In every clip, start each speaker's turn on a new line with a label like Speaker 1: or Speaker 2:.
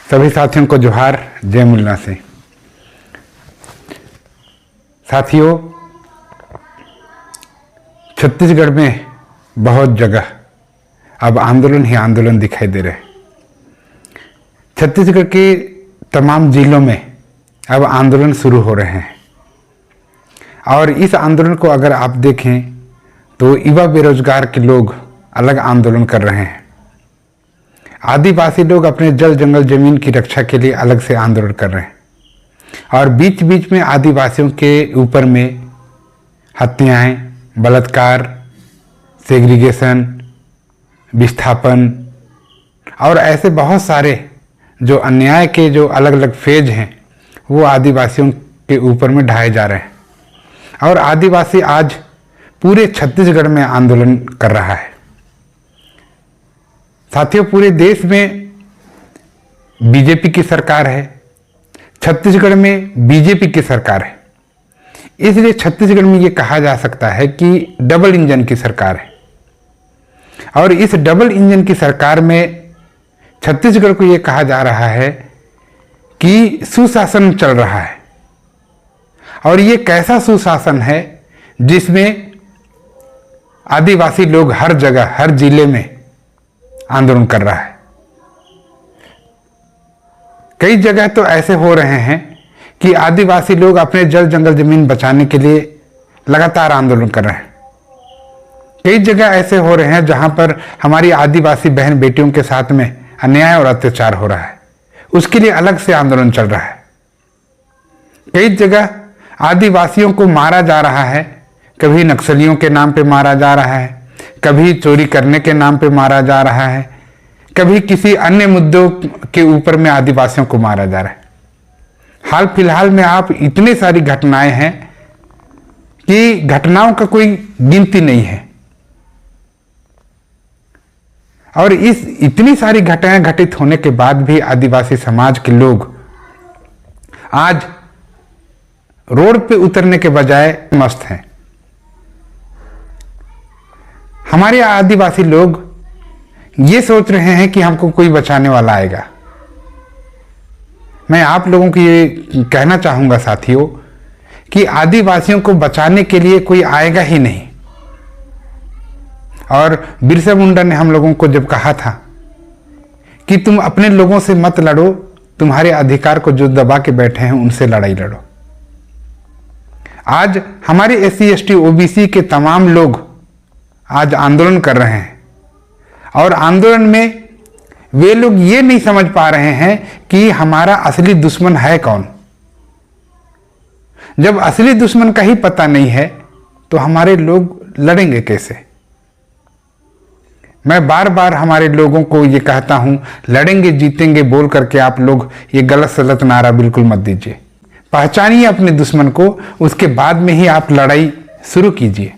Speaker 1: सभी साथियों को जोहार, जय मुल्ला से। साथियों, छत्तीसगढ़ में बहुत जगह अब आंदोलन ही आंदोलन दिखाई दे रहे हैं। छत्तीसगढ़ के तमाम जिलों में अब आंदोलन शुरू हो रहे हैं और इस आंदोलन को अगर आप देखें तो युवा बेरोजगार के लोग अलग आंदोलन कर रहे हैं। आदिवासी लोग अपने जल जंगल जमीन की रक्षा के लिए अलग से आंदोलन कर रहे हैं और बीच बीच में आदिवासियों के ऊपर में हत्याएं, बलात्कार, सेग्रीगेशन, विस्थापन और ऐसे बहुत सारे जो अन्याय के जो अलग अलग फेज हैं वो आदिवासियों के ऊपर में ढाए जा रहे हैं और आदिवासी आज पूरे छत्तीसगढ़ में आंदोलन कर रहा है। साथियों, पूरे देश में बीजेपी की सरकार है, छत्तीसगढ़ में बीजेपी की सरकार है, इसलिए छत्तीसगढ़ में ये कहा जा सकता है कि डबल इंजन की सरकार है और इस डबल इंजन की सरकार में छत्तीसगढ़ को ये कहा जा रहा है कि सुशासन चल रहा है। और ये कैसा सुशासन है जिसमें आदिवासी लोग हर जगह, हर जिले में आंदोलन कर रहा है। कई जगह तो ऐसे हो रहे हैं कि आदिवासी लोग अपने जल जंगल जमीन बचाने के लिए लगातार आंदोलन कर रहे हैं। कई जगह ऐसे हो रहे हैं जहां पर हमारी आदिवासी बहन बेटियों के साथ में अन्याय और अत्याचार हो रहा है, उसके लिए अलग से आंदोलन चल रहा है। कई जगह आदिवासियों को मारा जा रहा है, कभी नक्सलियों के नाम पे मारा जा रहा है, कभी चोरी करने के नाम पे मारा जा रहा है, कभी किसी अन्य मुद्दों के ऊपर में आदिवासियों को मारा जा रहा है। हाल फिलहाल में आप इतनी सारी घटनाएं हैं कि घटनाओं का कोई गिनती नहीं है और इस इतनी सारी घटनाएं घटित होने के बाद भी आदिवासी समाज के लोग आज रोड पे उतरने के बजाय मस्त हैं। हमारे आदिवासी लोग ये सोच रहे हैं कि हमको कोई बचाने वाला आएगा। मैं आप लोगों को ये कहना चाहूंगा साथियों कि आदिवासियों को बचाने के लिए कोई आएगा ही नहीं। और बिरसा मुंडा ने हम लोगों को जब कहा था कि तुम अपने लोगों से मत लड़ो, तुम्हारे अधिकार को जो दबा के बैठे हैं उनसे लड़ाई लड़ो। आज हमारे SC ST OBC के तमाम लोग आज आंदोलन कर रहे हैं और आंदोलन में वे लोग ये नहीं समझ पा रहे हैं कि हमारा असली दुश्मन है कौन। जब असली दुश्मन का ही पता नहीं है तो हमारे लोग लड़ेंगे कैसे। मैं बार बार हमारे लोगों को ये कहता हूं, लड़ेंगे जीतेंगे बोल करके आप लोग ये गलत सलत नारा बिल्कुल मत दीजिए। पहचानिए अपने दुश्मन को, उसके बाद में ही आप लड़ाई शुरू कीजिए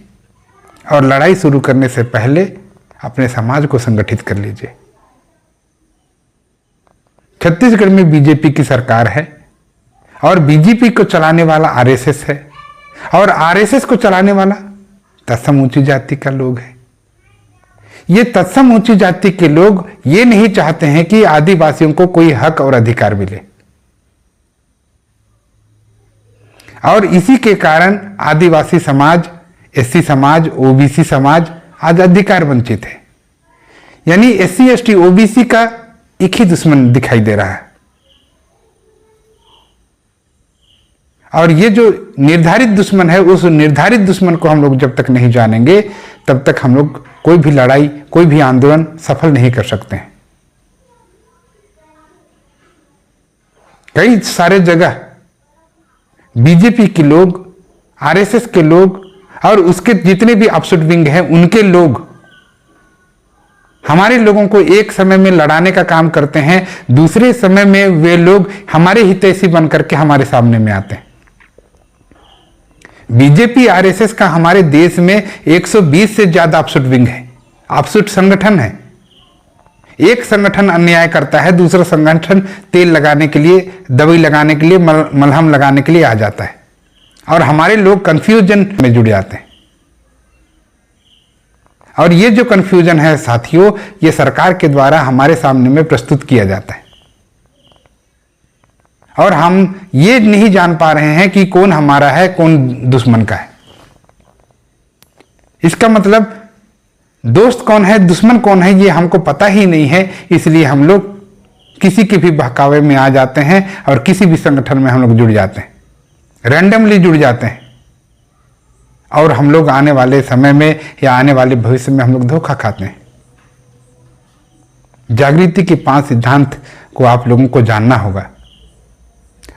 Speaker 1: और लड़ाई शुरू करने से पहले अपने समाज को संगठित कर लीजिए। छत्तीसगढ़ में बीजेपी की सरकार है और बीजेपी को चलाने वाला RSS है और RSS को चलाने वाला तत्सम ऊंची जाति का लोग है। ये तत्सम ऊंची जाति के लोग ये नहीं चाहते हैं कि आदिवासियों को कोई हक और अधिकार मिले और इसी के कारण आदिवासी समाज, SC समाज, OBC समाज आज अधिकार वंचित है। यानी SC ST OBC का एक ही दुश्मन दिखाई दे रहा है और ये जो निर्धारित दुश्मन है उस निर्धारित दुश्मन को हम लोग जब तक नहीं जानेंगे तब तक हम लोग कोई भी लड़ाई, कोई भी आंदोलन सफल नहीं कर सकते हैं। कई सारे जगह बीजेपी के लोग, RSS के लोग और उसके जितने भी अपशूट विंग हैं उनके लोग हमारे लोगों को एक समय में लड़ाने का काम करते हैं, दूसरे समय में वे लोग हमारे हितैषी बनकर के हमारे सामने में आते हैं। बीजेपी RSS का हमारे देश में 120 से ज्यादा अपशूट विंग है, अपशूट संगठन है। एक संगठन अन्याय करता है, दूसरा संगठन तेल लगाने के लिए, दवाई लगाने के लिए, मलहम लगाने के लिए आ जाता है और हमारे लोग कंफ्यूजन में जुड़ जाते हैं। और ये जो कंफ्यूजन है साथियों, ये सरकार के द्वारा हमारे सामने में प्रस्तुत किया जाता है। और हम ये नहीं जान पा रहे हैं कि कौन हमारा है, कौन दुश्मन का है। इसका मतलब दोस्त कौन है, दुश्मन कौन है, ये हमको पता ही नहीं है। इसलिए हम लोग किसी के भी बहकावे में आ जाते हैं और किसी भी संगठन में हम लोग जुड़ जाते हैं, रैंडमली जुड़ जाते हैं, और हम लोग आने वाले समय में या आने वाले भविष्य में हम लोग धोखा खाते हैं। जागृति के 5 सिद्धांत को आप लोगों को जानना होगा,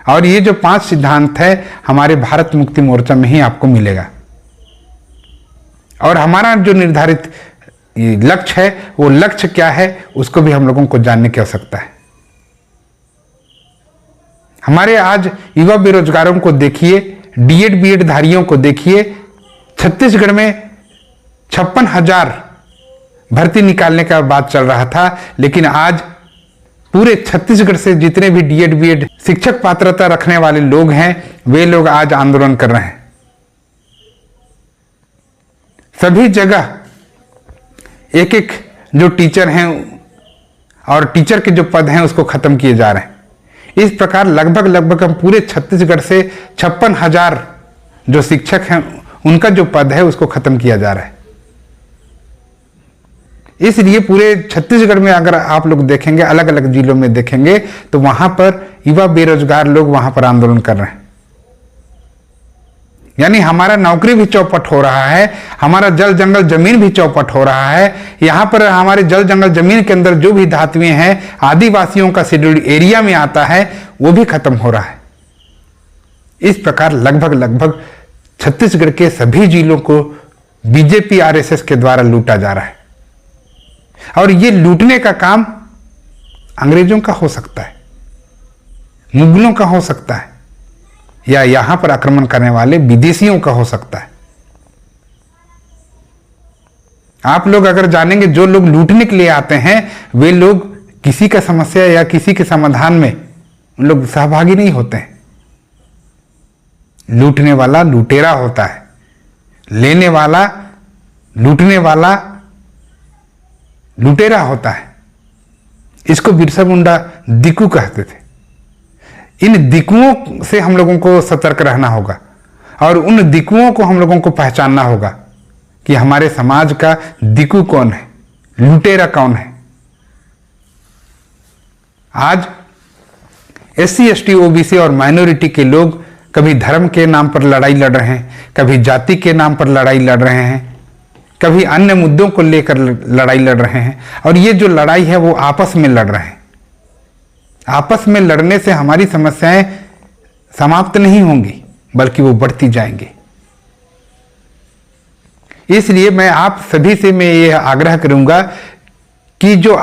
Speaker 1: और ये जो 5 सिद्धांत है हमारे भारत मुक्ति मोर्चा में ही आपको मिलेगा। और हमारा जो निर्धारित लक्ष्य है, वो लक्ष्य क्या है उसको भी हम लोगों को जानने की आवश्यकता है। हमारे आज युवा बेरोजगारों को देखिए, डीएड बीएड धारियों को देखिए। छत्तीसगढ़ में 56,000 भर्ती निकालने का बात चल रहा था, लेकिन आज पूरे छत्तीसगढ़ से जितने भी डीएड बीएड शिक्षक पात्रता रखने वाले लोग हैं, वे लोग आज आंदोलन कर रहे हैं। सभी जगह एक एक जो टीचर हैं और टीचर के जो पद हैं उसको खत्म किए जा रहे हैं। इस प्रकार लगभग हम पूरे छत्तीसगढ़ से 56,000 जो शिक्षक हैं उनका जो पद है उसको खत्म किया जा रहा है। इसलिए पूरे छत्तीसगढ़ में अगर आप लोग देखेंगे, अलग अलग जिलों में देखेंगे, तो वहां पर युवा बेरोजगार लोग वहां पर आंदोलन कर रहे हैं। यानी हमारा नौकरी भी चौपट हो रहा है, हमारा जल जंगल जमीन भी चौपट हो रहा है। यहाँ पर हमारे जल जंगल जमीन के अंदर जो भी धातुएं हैं, आदिवासियों का शेड्यूल्ड एरिया में आता है, वो भी खत्म हो रहा है। इस प्रकार लगभग छत्तीसगढ़ के सभी जिलों को बीजेपी आरएसएस के द्वारा लूटा जा रहा है। और ये लूटने का काम अंग्रेजों का हो सकता है, मुगलों का हो सकता है, या यहां पर आक्रमण करने वाले विदेशियों का हो सकता है। आप लोग अगर जानेंगे, जो लोग लूटने के लिए आते हैं वे लोग किसी का समस्या या किसी के समाधान में उन लोग सहभागी नहीं होते हैं। लूटने वाला लुटेरा होता है, लेने वाला लूटने वाला लुटेरा होता है। इसको बिरसा मुंडा दिक्कू कहते थे। इन दिक्कुओं से हम लोगों को सतर्क रहना होगा और उन दिक्कुओं को हम लोगों को पहचानना होगा कि हमारे समाज का दिक्कू कौन है, लुटेरा कौन है। आज एससी एसटी ओबीसी और माइनॉरिटी के लोग कभी धर्म के नाम पर लड़ाई लड़ रहे हैं, कभी जाति के नाम पर लड़ाई लड़ रहे हैं, कभी अन्य मुद्दों को लेकर लड़ाई लड़ रहे हैं। और ये जो लड़ाई है वो आपस में लड़ रहे हैं। आपस में लड़ने से हमारी समस्याएं समाप्त नहीं होंगी, बल्कि वो बढ़ती जाएंगी। इसलिए मैं आप सभी से मैं ये आग्रह करूंगा कि जो